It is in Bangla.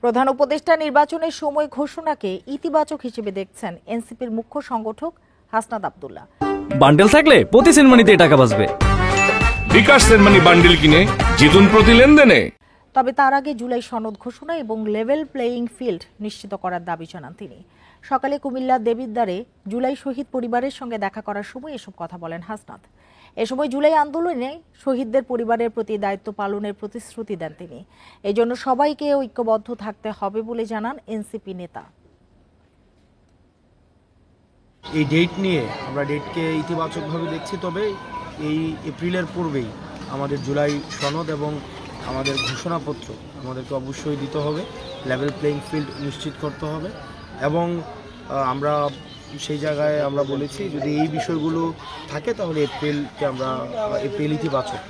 প্রধান উপদেষ্টা নির্বাচনের সময় ঘোষণাকে ইতিবাচক হিসেবে দেখছেন এনসিপির মুখ্য সংগঠক হাসনাত আব্দুল্লাহ। বান্ডেল থাকলে প্রতি সেনমানিতে টাকা বাঁচবে। বিকাশ সেনমানি বান্ডেল কিনে জিতুন প্রতি লেনদেনে। তবে তার আগে জুলাই সনদ ঘোষণা এবং লেভেল প্লেয়িং ফিল্ড নিশ্চিত করার দাবি জানান তিনি। সকালে কুমিল্লা দেবিদ্বারে জুলাই শহীদ পরিবারের সঙ্গে দেখা করার সময় এসব কথা বলেন হাসনাত। এ সময় জুলাই আন্দোলনে শহীদদের পরিবারের প্রতি দায়িত্ব পালনের প্রতিশ্রুতি দেন তিনি। এই জন্য সবাইকে ঐক্যবদ্ধ থাকতে হবে বলে জানান এনসিপি নেতা। এই ডেট নিয়ে আমরা ডেটকে ইতিবাচকভাবে দেখছি, তবে এই এপ্রিলের পূর্বেই আমাদের জুলাই সনদ এবং আমাদের ঘোষণাপত্র আমাদেরকে অবশ্যই দিতে হবে, লেভেল প্লেইং ফিল্ড নিশ্চিত করতে হবে এবং আমরা সেই জায়গায় আমরা বলেছি যদি এই বিষয়গুলো থাকে তাহলে এপ্রিল ইতিবাচক।